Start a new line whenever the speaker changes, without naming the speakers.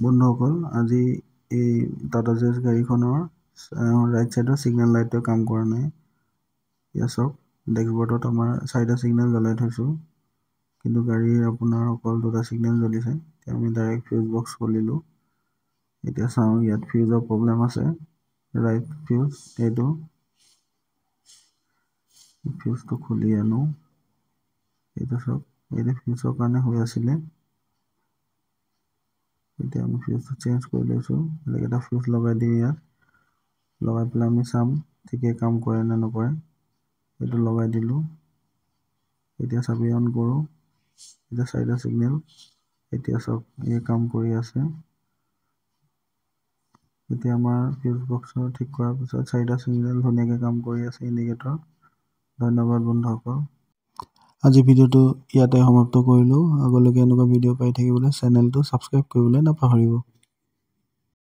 বন্ধুসকল আজি এই টাটা জেজ গাড়ীখনৰ ৰাইট সাইডৰ সিগনেল লাইটটো কাম কৰা নাই। ইয়া চাওক ডেশবৰ্ডত আমাৰ 4টা সিগনেল জ্বলাই থৈছো, কিন্তু গাড়ীৰ আপোনাৰ অকল 2টা সিগনেল জ্বলিছে। এতিয়া আমি ডাইৰেক্ট ফিউজ বক্স খুলিলো। এতিয়া চাওঁ ইয়াত ফিউজৰ প্ৰব্লেম আছে। ৰাইট ফিউজ এইটো ফিউজটো খুলি আনো। এইটো চাওক এইটো ফিউজৰ কাৰণে হৈ আছিলে। এতিয়া আমি ফিউজটো চেঞ্জ কৰি লৈছো। বেলেগ এটা ফিউজ লগাই দিম। ইয়াত লগাই পেলাই আমি চাম ঠিকে কাম কৰে নে নকৰে। এইটো লগাই দিলো। এতিয়া চাবি অন কৰো। এতিয়া 4টা সিগনেল এতিয়া চাওক এই কাম কৰি আছে। এতিয়া আমাৰ ফিউজ বক্সৰ ঠিক কৰাৰ পিছত 4টা সিগনেল ধুনীয়াকৈ কাম কৰি আছে ইণ্ডিকেটৰ। ধন্যবাদ বন্ধুসকল। আজি ভিডিঅ'টো ইয়াতে সমাপ্ত কৰিলো। আগলৈকে এনেকুৱা ভিডিঅ' পাই থাকিবলৈ চেনেলটো ছাবস্ক্ৰাইব কৰিবলৈ নাপাহৰিব।